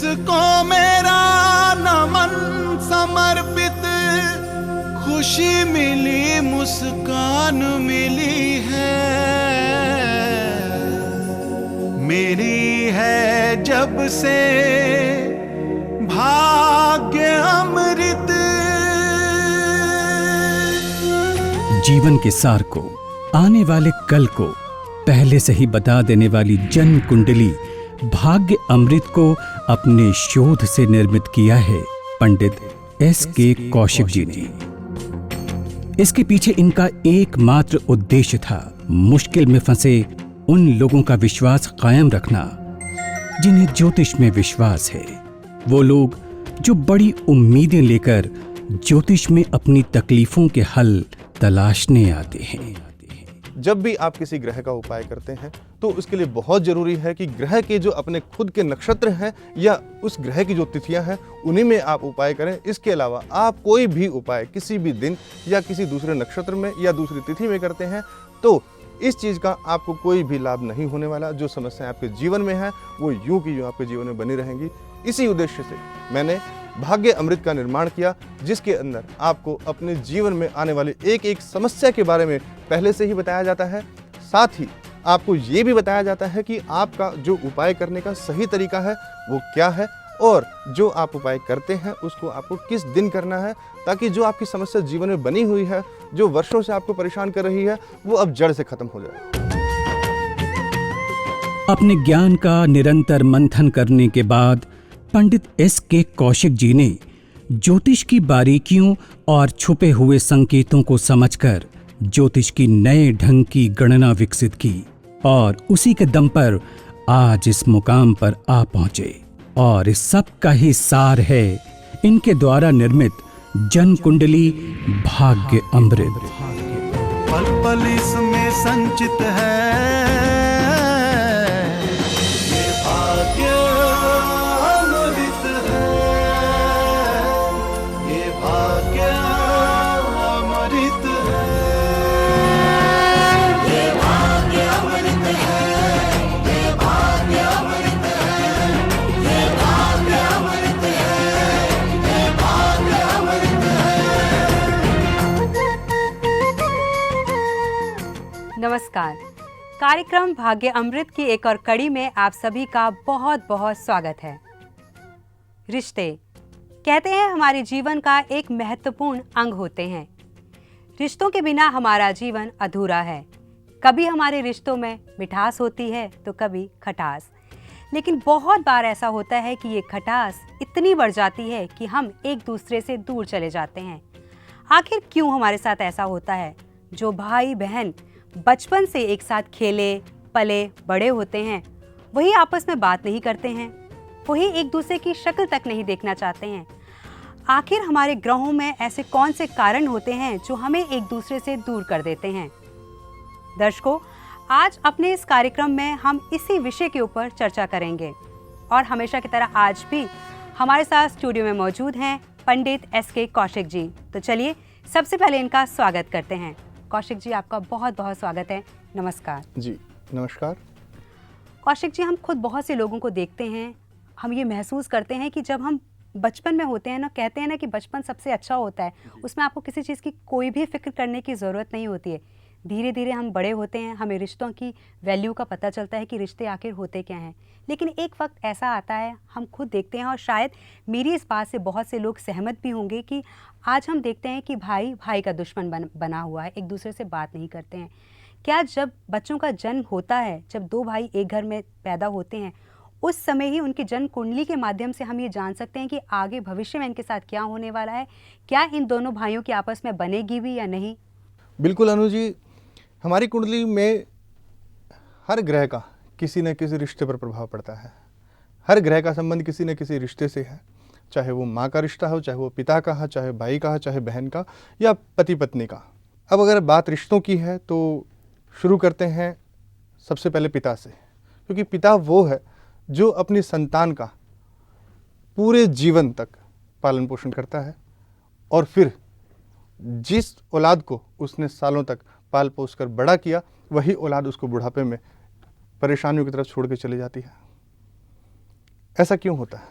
जिसको मेरा नमन समर्पित, खुशी मिली मुस्कान मिली है, मेरी है जब से भाग्य अमृत। जीवन के सार को, आने वाले कल को पहले से ही बता देने वाली जन्म कुंडली भाग्य अमृत को अपने शोध से निर्मित किया है पंडित S.K. कौशिक जी ने। इसके पीछे इनका एकमात्र उद्देश्य था मुश्किल में फंसे उन लोगों का विश्वास कायम रखना जिन्हें ज्योतिष में विश्वास है। वो लोग जो बड़ी उम्मीदें लेकर ज्योतिष में अपनी तकलीफों के हल तलाशने आते हैं। जब भी आप किसी ग्रह का उपाय करते हैं तो उसके लिए बहुत जरूरी है कि ग्रह के जो अपने खुद के नक्षत्र हैं या उस ग्रह की जो तिथियां हैं उन्हीं में आप उपाय करें। इसके अलावा आप कोई भी उपाय किसी भी दिन या किसी दूसरे नक्षत्र में या दूसरी तिथि में करते हैं तो इस चीज़ का आपको कोई भी लाभ नहीं होने वाला। जो समस्याएं आपके जीवन में हैं वो यूं की यूं आपके जीवन में बनी रहेंगी। इसी उद्देश्य से मैंने भाग्य अमृत का निर्माण किया, जिसके अंदर आपको अपने जीवन में आने वाली एक एक समस्या के बारे में पहले से ही बताया जाता है। साथ ही आपको ये भी बताया जाता है कि आपका जो उपाय करने का सही तरीका है वो क्या है और जो आप उपाय करते हैं उसको आपको किस दिन करना है, ताकि जो आपकी समस्या जीवन में बनी हुई है, जो वर्षों से आपको परेशान कर रही है, वो अब जड़ से खत्म हो जाए। अपने ज्ञान का निरंतर मंथन करने के बाद पंडित S.K. कौशिक जी ने ज्योतिष की बारीकियों और छुपे हुए संकेतों को समझकर ज्योतिष की नए ढंग की गणना विकसित की और उसी के दम पर आज इस मुकाम पर आ पहुंचे। और इस सब का ही सार है इनके द्वारा निर्मित जन्म कुंडली भाग्य अमृत। पल पल इसमें संचित है ये भाग्य अमृत है, ये भाग्य अमृत है, ये भाग्य अमृत है, ये भाग्य अमृत है, ये भाग्य अमृत है, ये भाग्य अमृत है। नमस्कार। कार्यक्रम भाग्य अमृत की एक और कड़ी में आप सभी का बहुत बहुत स्वागत है। रिश्ते कहते हैं हमारे जीवन का एक महत्वपूर्ण अंग होते हैं। रिश्तों के बिना हमारा जीवन अधूरा है। कभी हमारे रिश्तों में मिठास होती है तो कभी खटास, लेकिन बहुत बार ऐसा होता है कि ये खटास इतनी बढ़ जाती है कि हम एक दूसरे से दूर चले जाते हैं। आखिर क्यों हमारे साथ ऐसा होता है? जो भाई बहन बचपन से एक साथ खेले पले बड़े होते हैं वही आपस में बात नहीं करते हैं, वही एक दूसरे की शक्ल तक नहीं देखना चाहते हैं। आखिर हमारे ग्रहों में ऐसे कौन से कारण होते हैं जो हमें एक दूसरे से दूर कर देते हैं? दर्शकों, आज अपने इस कार्यक्रम में हम इसी विषय के ऊपर चर्चा करेंगे और हमेशा की तरह आज भी हमारे साथ स्टूडियो में मौजूद हैं पंडित S.K. कौशिक जी। तो चलिए सबसे पहले इनका स्वागत करते हैं। कौशिक जी, आपका बहुत बहुत स्वागत है। नमस्कार जी। नमस्कार। कौशिक जी, हम खुद बहुत से लोगों को देखते हैं, हम ये महसूस करते हैं कि जब हम बचपन में होते हैं ना, कहते हैं ना कि बचपन सबसे अच्छा होता है, उसमें आपको किसी चीज़ की कोई भी फिक्र करने की ज़रूरत नहीं होती है। धीरे धीरे हम बड़े होते हैं, हमें रिश्तों की वैल्यू का पता चलता है कि रिश्ते आखिर होते क्या हैं। लेकिन एक वक्त ऐसा आता है, हम खुद देखते हैं और शायद मेरी इस बात से बहुत से लोग सहमत भी होंगे कि आज हम देखते हैं कि भाई भाई का दुश्मन बना हुआ है, एक दूसरे से बात नहीं करते हैं। क्या जब बच्चों का जन्म होता है, जब दो भाई एक घर में पैदा होते हैं, उस समय ही उनकी जन्म कुंडली के माध्यम से हम ये जान सकते हैं कि आगे भविष्य में इनके साथ क्या होने वाला है? क्या इन दोनों भाइयों की आपस में बनेगी भी या नहीं? बिल्कुल अनु जी, हमारी कुंडली में हर ग्रह का किसी न किसी रिश्ते पर प्रभाव पड़ता है। हर ग्रह का संबंध किसी न किसी रिश्ते से है, चाहे वो माँ का रिश्ता हो, चाहे वो पिता का हो, चाहे भाई का हो, चाहे बहन का या पति पत्नी का। अब अगर बात रिश्तों की है तो शुरू करते हैं सबसे पहले पिता से, क्योंकि पिता वो है जो अपनी संतान का पूरे जीवन तक पालन पोषण करता है और फिर जिस औलाद को उसने सालों तक पाल पोस कर बड़ा किया, वही औलाद उसको बुढ़ापे में परेशानियों की तरफ छोड़ के चली जाती है। ऐसा क्यों होता है?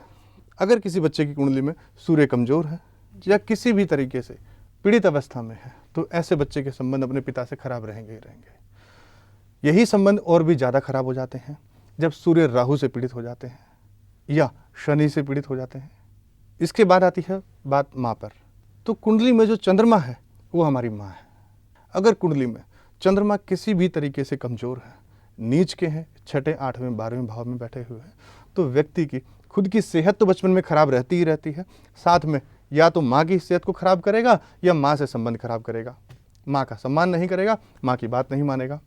अगर किसी बच्चे की कुंडली में सूर्य कमजोर है या किसी भी तरीके से पीड़ित अवस्था में है, तो ऐसे बच्चे के संबंध अपने पिता से खराब रहेंगे ही रहेंगे। यही संबंध और भी ज़्यादा खराब हो जाते हैं जब सूर्य राहु से पीड़ित हो जाते हैं या शनि से पीड़ित हो जाते हैं। इसके बाद आती है बात माँ पर। तो कुंडली में जो चंद्रमा है वो हमारी माँ है। अगर कुंडली में चंद्रमा किसी भी तरीके से कमज़ोर है, नीच के हैं, 6, 8वें 12वें भाव में बैठे हुए हैं, तो व्यक्ति की खुद की सेहत तो बचपन में खराब रहती ही रहती है, साथ में या तो माँ की सेहत को खराब करेगा या माँ से संबंध खराब करेगा, माँ का सम्मान नहीं करेगा, माँ की बात नहीं मानेगा।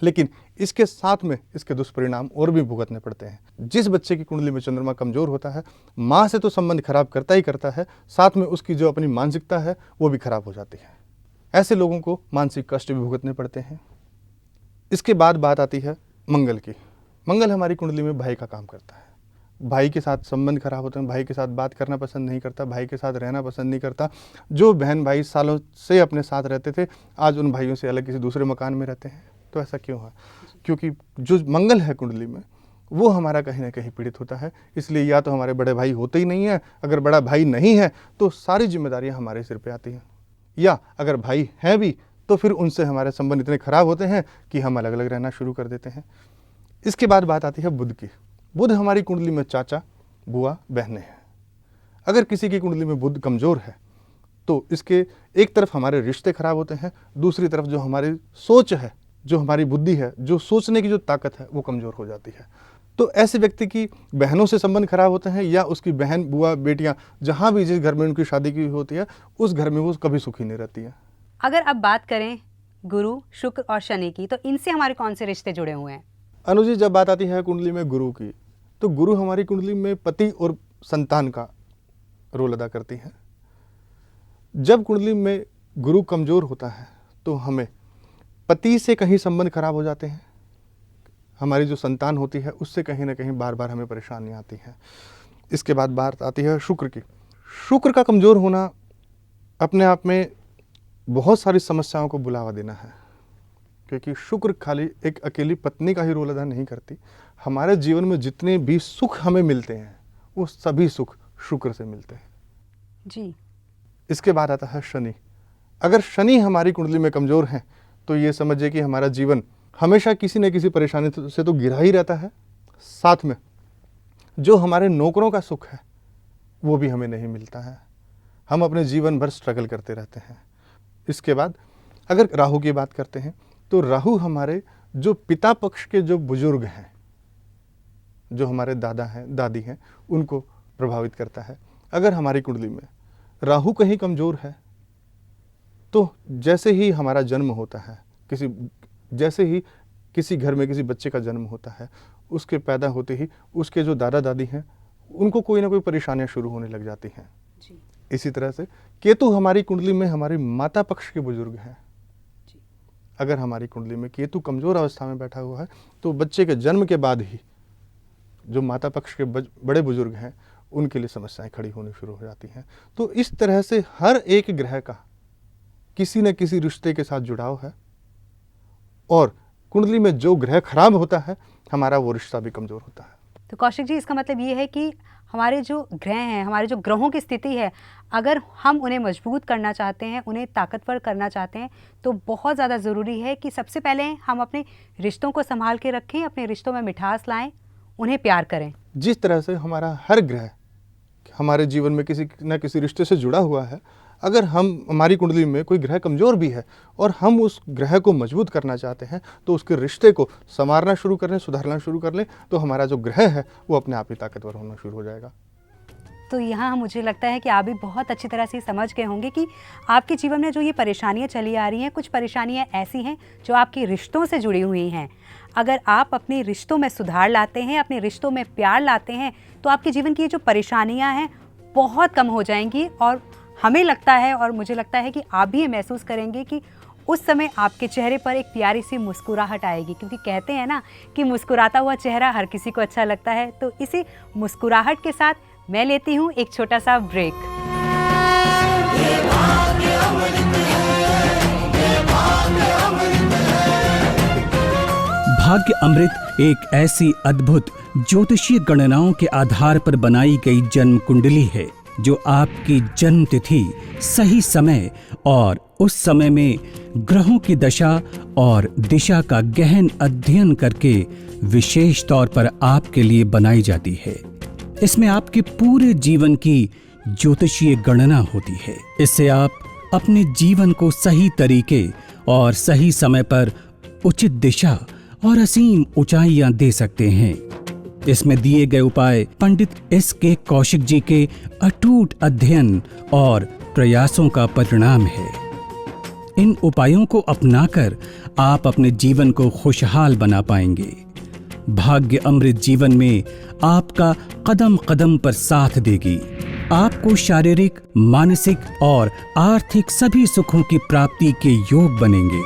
लेकिन इसके साथ में इसके दुष्परिणाम और भी भुगतने पड़ते हैं। जिस बच्चे की कुंडली में चंद्रमा कमज़ोर होता है, माँ से तो संबंध खराब करता ही करता है, साथ में उसकी जो अपनी मानसिकता है वो भी खराब हो जाती है। ऐसे लोगों को मानसिक कष्ट भी भुगतने पड़ते हैं। इसके बाद बात आती है मंगल की। मंगल हमारी कुंडली में भाई का काम करता है। भाई के साथ संबंध खराब होते हैं, भाई के साथ बात करना पसंद नहीं करता, भाई के साथ रहना पसंद नहीं करता। जो बहन भाई सालों से अपने साथ रहते थे, आज उन भाइयों से अलग किसी दूसरे मकान में रहते हैं। तो ऐसा क्यों है? क्योंकि जो मंगल है कुंडली में वो हमारा कहीं ना कहीं पीड़ित होता है। इसलिए या तो हमारे बड़े भाई होते ही नहीं है, अगर बड़ा भाई नहीं है तो सारी जिम्मेदारियां हमारे सिर पे आती हैं, या अगर भाई हैं भी तो फिर उनसे हमारे संबंध इतने खराब होते हैं कि हम अलग अलग रहना शुरू कर देते हैं। इसके बाद बात आती है बुध की। बुध हमारी कुंडली में चाचा, बुआ, बहनें हैं। अगर किसी की कुंडली में बुध कमज़ोर है तो इसके एक तरफ हमारे रिश्ते खराब होते हैं, दूसरी तरफ जो हमारी सोच है, जो हमारी बुद्धि है, जो सोचने की जो ताकत है वो कमज़ोर हो जाती है। तो ऐसे व्यक्ति की बहनों से संबंध खराब होते हैं, या उसकी बहन, बुआ, बेटियां जहाँ भी जिस घर में उनकी शादी की होती है उस घर में वो कभी सुखी नहीं रहती है। अगर अब बात करें गुरु, शुक्र और शनि की, तो इनसे हमारे कौन से रिश्ते जुड़े हुए हैं? अनुजी, जब बात आती है कुंडली में गुरु की, तो गुरु हमारी कुंडली में पति और संतान का रोल अदा करती है। जब कुंडली में गुरु कमज़ोर होता है तो हमें पति से कहीं संबंध खराब हो जाते हैं, हमारी जो संतान होती है उससे कहीं ना कहीं बार बार हमें परेशानी आती है। इसके बाद बात आती है शुक्र की। शुक्र का कमज़ोर होना अपने आप में बहुत सारी समस्याओं को बुलावा देना है, क्योंकि शुक्र खाली एक अकेली पत्नी का ही रोल अदा नहीं करती। हमारे जीवन में जितने भी सुख हमें मिलते हैं वो सभी सुख शुक्र से मिलते हैं जी। इसके बाद आता है शनि। अगर शनि हमारी कुंडली में कमज़ोर है तो ये समझिए कि हमारा जीवन हमेशा किसी न किसी परेशानी से तो घिरा ही रहता है, साथ में जो हमारे नौकरों का सुख है वो भी हमें नहीं मिलता है। हम अपने जीवन भर स्ट्रगल करते रहते हैं। इसके बाद अगर राहु की बात करते हैं तो राहु हमारे जो पिता पक्ष के जो बुजुर्ग हैं, जो हमारे दादा हैं, दादी हैं, उनको प्रभावित करता है। अगर हमारी कुंडली में राहु कहीं कमज़ोर है तो जैसे ही हमारा जन्म होता है, जैसे ही किसी घर में किसी बच्चे का जन्म होता है, उसके पैदा होते ही उसके जो दादा दादी हैं उनको कोई ना कोई परेशानियां शुरू होने लग जाती हैं जी। इसी तरह से केतु हमारी कुंडली में हमारी माता पक्ष के बुजुर्ग हैं। अगर हमारी कुंडली में केतु कमज़ोर अवस्था में बैठा हुआ है तो बच्चे के जन्म के बाद ही जो माता पक्ष के बड़े बुजुर्ग हैं उनके लिए समस्याएं खड़ी होनी शुरू हो जाती हैं। तो इस तरह से हर एक ग्रह का किसी न किसी रिश्ते के साथ जुड़ाव है, और कुंडली में जो ग्रह खराब होता है हमारा वो रिश्ता भी कमज़ोर होता है। तो कौशिक जी, इसका मतलब ये है कि हमारे जो ग्रह हैं, हमारे जो ग्रहों की स्थिति है, अगर हम उन्हें मजबूत करना चाहते हैं, उन्हें ताकतवर करना चाहते हैं, तो बहुत ज़्यादा ज़रूरी है कि सबसे पहले हम अपने रिश्तों को संभाल के रखें, अपने रिश्तों में मिठास लाएं, उन्हें प्यार करें। जिस तरह से हमारा हर ग्रह हमारे जीवन में किसी न किसी रिश्ते से जुड़ा हुआ है, अगर हमारी कुंडली में कोई ग्रह कमज़ोर भी है और हम उस ग्रह को मजबूत करना चाहते हैं तो उसके रिश्ते को संवारना शुरू कर लें, सुधारना शुरू कर लें, तो हमारा जो ग्रह है वो अपने आप ही ताकतवर होना शुरू हो जाएगा। तो यहाँ मुझे लगता है कि आप भी बहुत अच्छी तरह से समझ गए होंगे कि आपके जीवन में जो ये परेशानियाँ चली आ रही हैं, कुछ परेशानियाँ ऐसी हैं जो आपके रिश्तों से जुड़ी हुई हैं। अगर आप अपने रिश्तों में सुधार लाते हैं, अपने रिश्तों में प्यार लाते हैं, तो आपके जीवन की ये जो परेशानियाँ हैं बहुत कम हो जाएंगी। और हमें लगता है, और मुझे लगता है कि आप भी ये महसूस करेंगे कि उस समय आपके चेहरे पर एक प्यारी सी मुस्कुराहट आएगी, क्योंकि कहते हैं ना कि मुस्कुराता हुआ चेहरा हर किसी को अच्छा लगता है। तो इसी मुस्कुराहट के साथ मैं लेती हूँ एक छोटा सा ब्रेक। भाग्य अमृत एक ऐसी अद्भुत ज्योतिषीय गणनाओं के आधार पर बनाई गई जन्म कुंडली है, जो आपकी जन्म तिथि, सही समय और उस समय में ग्रहों की दशा और दिशा का गहन अध्ययन करके विशेष तौर पर आपके लिए बनाई जाती है। इसमें आपके पूरे जीवन की ज्योतिषीय गणना होती है। इससे आप अपने जीवन को सही तरीके और सही समय पर उचित दिशा और असीम ऊंचाइयां दे सकते हैं। इसमें दिए गए उपाय पंडित S.K. कौशिक जी के अटूट अध्ययन और प्रयासों का परिणाम है। इन उपायों को अपनाकर आप अपने जीवन को खुशहाल बना पाएंगे। भाग्य अमृत जीवन में आपका कदम कदम पर साथ देगी। आपको शारीरिक, मानसिक और आर्थिक सभी सुखों की प्राप्ति के योग बनेंगे।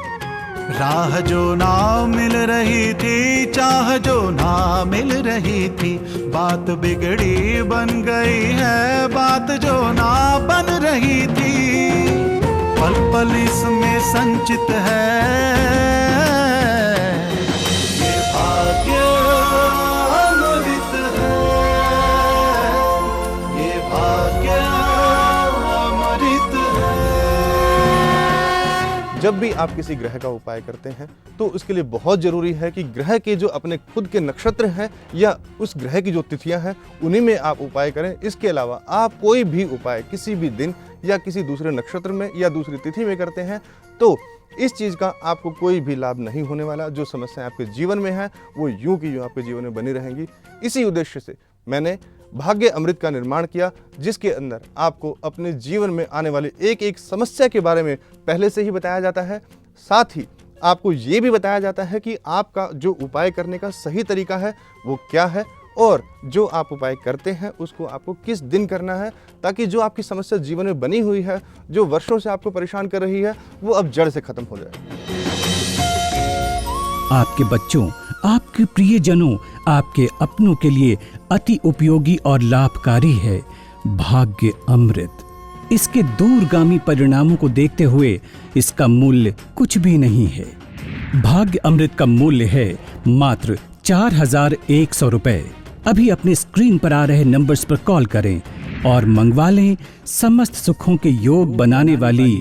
राह जो ना मिल रही थी, चाह जो ना मिल रही थी, बात बिगड़ी बन गई है, बात जो ना बन रही थी, पल पल इसमें संचित है, ये भाग्य अमृत है, ये भाग्य अमृत है। जब भी आप किसी ग्रह का उपाय करते हैं तो उसके लिए बहुत ज़रूरी है कि ग्रह के जो अपने खुद के नक्षत्र हैं या उस ग्रह की जो तिथियां हैं उन्हीं में आप उपाय करें। इसके अलावा आप कोई भी उपाय किसी भी दिन या किसी दूसरे नक्षत्र में या दूसरी तिथि में करते हैं तो इस चीज़ का आपको कोई भी लाभ नहीं होने वाला। जो समस्याएं आपके जीवन में हैं वो यूं की यूं आपके जीवन में बनी रहेंगी। इसी उद्देश्य से मैंने भाग्य अमृत का निर्माण किया, जिसके अंदर आपको अपने जीवन में आने वाली एक एक समस्या के बारे में पहले से ही बताया जाता है। साथ ही आपको ये भी बताया जाता है कि आपका जो उपाय करने का सही तरीका है वो क्या है और जो आप उपाय करते हैं उसको आपको किस दिन करना है, ताकि जो आपकी समस्या जीवन में बनी हुई है, जो वर्षों से आपको परेशान कर रही है, वो अब जड़ से खत्म हो जाए। आपके बच्चों, आपके प्रियजनों, आपके अपनों के लिए अति उपयोगी और लाभकारी है भाग्य अमृत। इसके दूरगामी परिणामों को देखते हुए इसका मूल्य कुछ भी नहीं है। भाग्य अमृत का मूल्य है मात्र 4100 रुपए। अभी अपने स्क्रीन पर आ रहे नंबर्स पर कॉल करें और मंगवा लें समस्त सुखों के योग बनाने वाली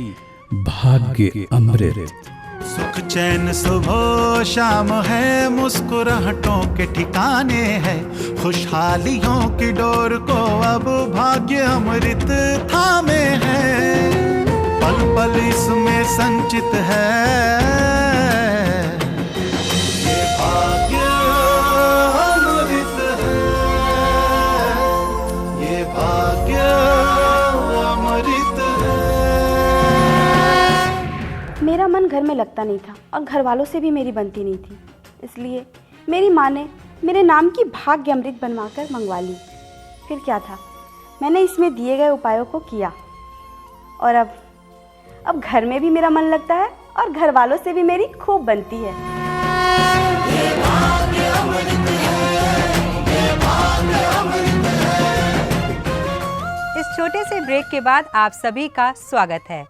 भाग्य अमृत। सुख चैन सुबह शाम है, मुस्कुराहटों के ठिकाने हैं, खुशहालियों की डोर को अब भाग्य अमृत थामे है, पल पल इसमें संचित है, ये भाग्य अमृत है, ये भाग्य अमृत है। मेरा मन घर में लगता नहीं था और घर वालों से भी मेरी बनती नहीं थी, इसलिए मेरी माँ ने मेरे नाम की भाग्य अमृत बनवाकर मंगवा ली। फिर क्या था, मैंने इसमें दिए गए उपायों को किया और अब घर में भी मेरा मन लगता है और घर वालों से भी मेरी खूब बनती है। इस छोटे से ब्रेक के बाद आप सभी का स्वागत है।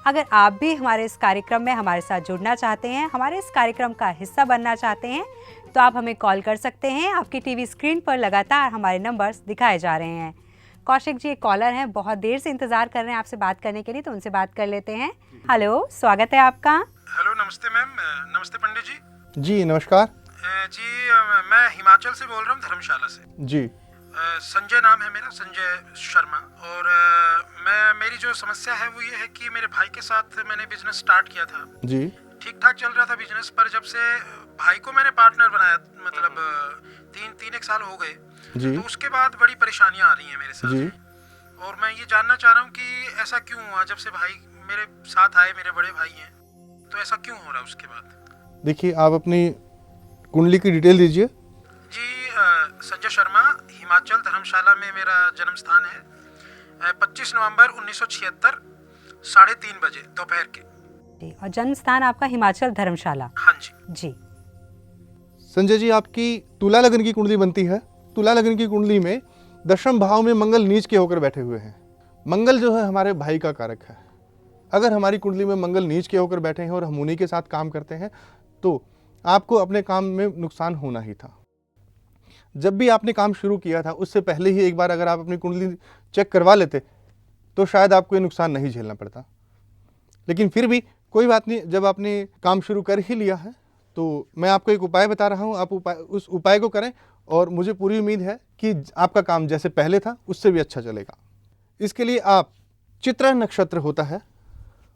अगर आप भी हमारे इस कार्यक्रम में हमारे साथ जुड़ना चाहते हैं, हमारे इस कार्यक्रम का हिस्सा बनना चाहते हैं, तो आप हमें कॉल कर सकते हैं। आपकी टीवी स्क्रीन पर लगातार हमारे नंबर्स दिखाए जा रहे हैं। कौशिक जी एक कॉलर हैं, बहुत देर से इंतजार कर रहे हैं आपसे बात करने के लिए, तो उनसे बात कर लेते हैं। हेलो, स्वागत है आपका। हेलो, नमस्ते मैम। नमस्ते पंडित जी। जी नमस्कार। जी मैं हिमाचल से बोल रहा हूँ, धर्मशाला से। जी संजय नाम है मेरा, संजय शर्मा। और मेरी जो समस्या है वो ये है कि मेरे भाई के साथ मैंने बिजनेस स्टार्ट किया था। जी ठीक ठाक चल रहा था बिजनेस, पर जब से भाई को मैंने पार्टनर बनाया, मतलब तीन एक साल हो गए, जी तो उसके बाद बड़ी परेशानियां आ रही हैं मेरे साथ। जी और मैं ये जानना चाह रहा हूँ कि ऐसा क्यों हुआ, जब से भाई मेरे साथ आए, मेरे बड़े भाई हैं, तो ऐसा क्यों हो रहा है उसके बाद। देखिए, आप अपनी कुंडली की डिटेल दीजिए। जी संजय शर्मा, हिमाचल, धर्मशाला में मेरा जन्म स्थान है। 25 नवंबर 1976 3:30 बजे दोपहर के। और जन्म स्थान आपका हिमाचल, धर्मशाला। हाँ जी। जी संजय जी, आपकी तुला लग्न की कुंडली बनती है। तुला लग्न की कुंडली में दशम भाव में मंगल नीच के होकर बैठे हुए हैं। मंगल जो है हमारे भाई का कारक है। अगर हमारी कुंडली में मंगल नीच के होकर बैठे हैं और हम उन्हीं के साथ काम करते हैं तो आपको अपने काम में नुकसान होना ही था। जब भी आपने काम शुरू किया था उससे पहले ही एक बार अगर आप अपनी कुंडली चेक करवा लेते तो शायद आपको ये नुकसान नहीं झेलना पड़ता। लेकिन फिर भी कोई बात नहीं, जब आपने काम शुरू कर ही लिया है तो मैं आपको एक उपाय बता रहा हूँ, आप उस उपाय को करें और मुझे पूरी उम्मीद है कि आपका काम जैसे पहले था उससे भी अच्छा चलेगा। इसके लिए आप चित्रा नक्षत्र होता है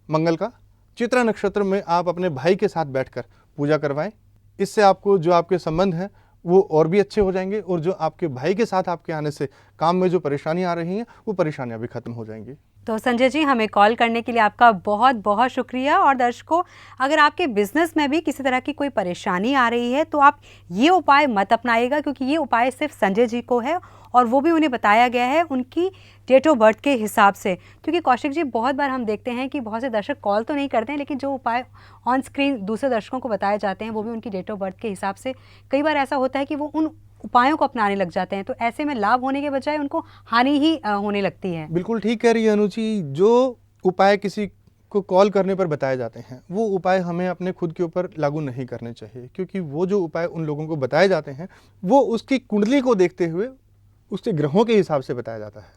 मंगल का, चित्रा नक्षत्र में आप अपने भाई के साथ बैठकर पूजा करवाएं। इससे आपको जो आपके संबंध हैं वो और भी अच्छे हो जाएंगे और जो आपके भाई के साथ आपके आने से काम में जो परेशानियां आ रही हैं वो परेशानियां भी खत्म हो जाएंगी। तो संजय जी, हमें कॉल करने के लिए आपका बहुत बहुत शुक्रिया। और दर्शकों, अगर आपके बिजनेस में भी किसी तरह की कोई परेशानी आ रही है तो आप ये उपाय मत अपनाइएगा, क्योंकि ये उपाय सिर्फ संजय जी को है और वो भी उन्हें बताया गया है उनकी डेट ऑफ बर्थ के हिसाब से। क्योंकि कौशिक जी, बहुत बार हम देखते हैं कि बहुत से दर्शक कॉल तो नहीं करते हैं, लेकिन जो उपाय ऑन स्क्रीन दूसरे दर्शकों को बताए जाते हैं वो भी उनकी डेट ऑफ बर्थ के हिसाब से। कई बार ऐसा होता है कि वो उन उपायों को अपनाने लग जाते हैं, तो ऐसे में लाभ होने के बजाय उनको हानि ही होने लगती है। बिल्कुल ठीक कह रही है अनुजी, जो उपाय किसी को कॉल करने पर बताए जाते हैं वो उपाय हमें अपने खुद के ऊपर लागू नहीं करने चाहिए, क्योंकि वो जो उपाय उन लोगों को बताए जाते हैं वो उसकी कुंडली को देखते हुए उसके ग्रहों के हिसाब से बताया जाता है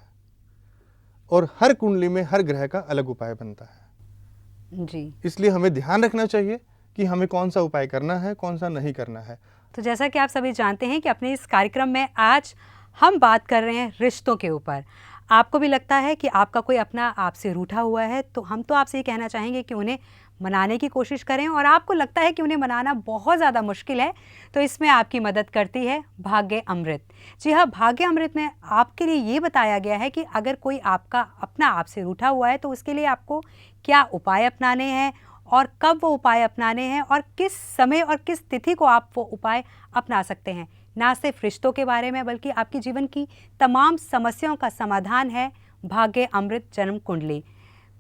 और हर कुंडली में हर ग्रह का अलग उपाय बनता है जी। इसलिए हमें ध्यान रखना चाहिए कि हमें कौन सा उपाय करना है, कौन सा नहीं करना है। तो जैसा कि आप सभी जानते हैं कि अपने इस कार्यक्रम में आज हम बात कर रहे हैं रिश्तों के ऊपर। आपको भी लगता है कि आपका कोई अपना आपसे रूठा हुआ है, तो हम तो आपसे ये कहना चाहेंगे कि उन्हें मनाने की कोशिश करें, और आपको लगता है कि उन्हें मनाना बहुत ज़्यादा मुश्किल है तो इसमें आपकी मदद करती है भाग्य अमृत। जी हाँ, भाग्य अमृत में आपके लिए ये बताया गया है कि अगर कोई आपका अपना आपसे रूठा हुआ है तो उसके लिए आपको क्या उपाय अपनाने हैं और कब वो उपाय अपनाने हैं और किस समय और किस तिथि को आप वो उपाय अपना सकते हैं। ना सिर्फ रिश्तों के बारे में बल्कि आपके जीवन की तमाम समस्याओं का समाधान है भाग्य अमृत जन्म कुंडली।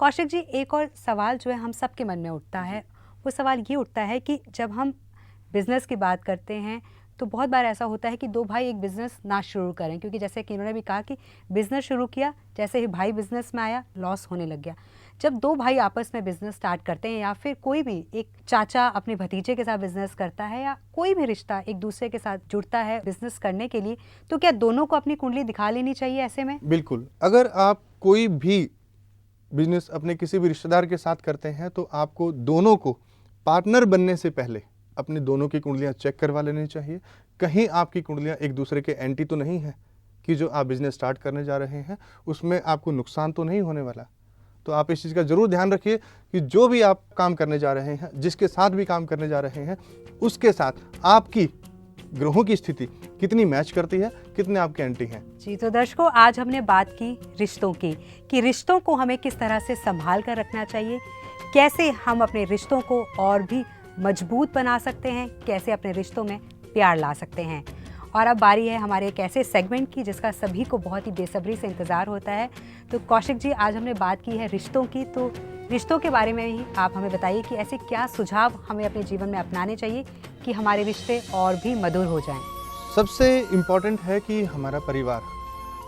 कौशिक जी, एक और सवाल जो है हम सबके मन में उठता है, वो सवाल ये उठता है कि जब हम बिज़नेस की बात करते हैं तो बहुत बार ऐसा होता है कि दो भाई एक बिज़नेस ना शुरू करें, क्योंकि जैसे कि इन्होंने भी कहा कि बिज़नेस शुरू किया, जैसे ही भाई बिज़नेस में आया लॉस होने लग गया। जब दो भाई आपस में बिज़नेस स्टार्ट करते हैं या फिर कोई भी एक चाचा अपने भतीजे के साथ बिज़नेस करता है या कोई भी रिश्ता एक दूसरे के साथ जुड़ता है बिज़नेस करने के लिए, तो क्या दोनों को अपनी कुंडली दिखा लेनी चाहिए ऐसे में? बिल्कुल, अगर आप कोई भी बिजनेस अपने किसी भी रिश्तेदार के साथ करते हैं तो आपको दोनों को पार्टनर बनने से पहले अपने दोनों की कुंडलियां चेक करवा लेनी चाहिए। कहीं आपकी कुंडलियां एक दूसरे के एंटी तो नहीं है कि जो आप बिज़नेस स्टार्ट करने जा रहे हैं उसमें आपको नुकसान तो नहीं होने वाला। तो आप इस चीज़ का ज़रूर ध्यान रखिए कि जो भी आप काम करने जा रहे हैं, जिसके साथ भी काम करने जा रहे हैं, उसके साथ आपकी ग्रहों की स्थिति कितनी मैच करती है, कितने आपके एंटी हैं। जी, तो दर्शकों, आज हमने बात की रिश्तों की कि रिश्तों को हमें किस तरह से संभाल कर रखना चाहिए, कैसे हम अपने रिश्तों को और भी मजबूत बना सकते हैं, कैसे अपने रिश्तों में प्यार ला सकते हैं। और अब बारी है हमारे एक ऐसे सेगमेंट की जिसका सभी को बहुत ही बेसब्री से इंतज़ार होता है। तो कौशिक जी, आज हमने बात की है रिश्तों की, तो रिश्तों के बारे में ही आप हमें बताइए कि ऐसे क्या सुझाव हमें अपने जीवन में अपनाने चाहिए कि हमारे रिश्ते और भी मधुर हो जाएं। सबसे इम्पॉर्टेंट है कि हमारा परिवार,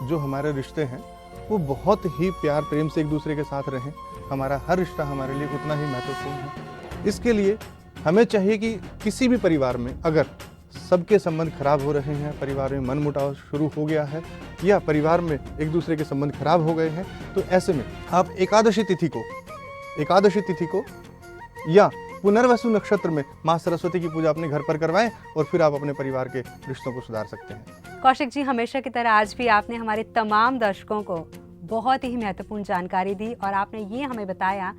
जो हमारे रिश्ते हैं वो बहुत ही प्यार प्रेम से एक दूसरे के साथ रहें। हमारा हर रिश्ता हमारे लिए उतना ही महत्वपूर्ण है। इसके लिए हमें चाहिए कि किसी भी परिवार में अगर सबके संबंध खराब हो रहे हैं, परिवार में मनमुटाव शुरू हो गया है या परिवार में एक दूसरे के संबंध खराब हो गए हैं, तो ऐसे में आप एकादशी तिथि को या पुनर्वसु नक्षत्र में माँ सरस्वती की पूजा अपने घर पर करवाएं और फिर आप अपने परिवार के रिश्तों को सुधार सकते हैं। कौशिक जी, हमेशा की तरह आज भी आपने हमारे तमाम दर्शकों को बहुत ही महत्वपूर्ण जानकारी दी और आपने ये हमें बताया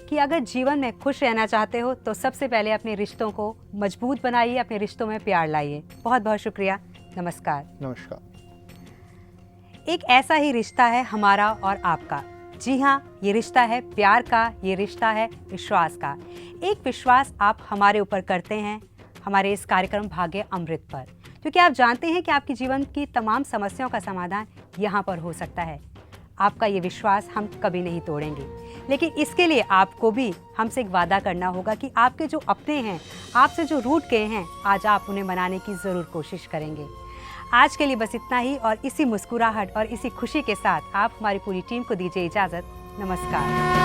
कि अगर जीवन में खुश रहना चाहते हो तो सबसे पहले अपने रिश्तों को मजबूत बनाइए, अपने रिश्तों में प्यार लाइए। बहुत बहुत शुक्रिया। नमस्कार। नमस्कार। एक ऐसा ही रिश्ता है हमारा और आपका। जी हाँ, ये रिश्ता है प्यार का, ये रिश्ता है विश्वास का। एक विश्वास आप हमारे ऊपर करते हैं हमारे इस कार्यक्रम भाग्य अमृत पर, क्योंकि आप जानते हैं कि आपके जीवन की तमाम समस्याओं का समाधान यहाँ पर हो सकता है। आपका ये विश्वास हम कभी नहीं तोड़ेंगे, लेकिन इसके लिए आपको भी हमसे एक वादा करना होगा कि आपके जो अपने हैं, आपसे जो रूठ गए हैं, आज आप उन्हें मनाने की ज़रूर कोशिश करेंगे। आज के लिए बस इतना ही और इसी मुस्कुराहट और इसी खुशी के साथ आप हमारी पूरी टीम को दीजिए इजाज़त। नमस्कार।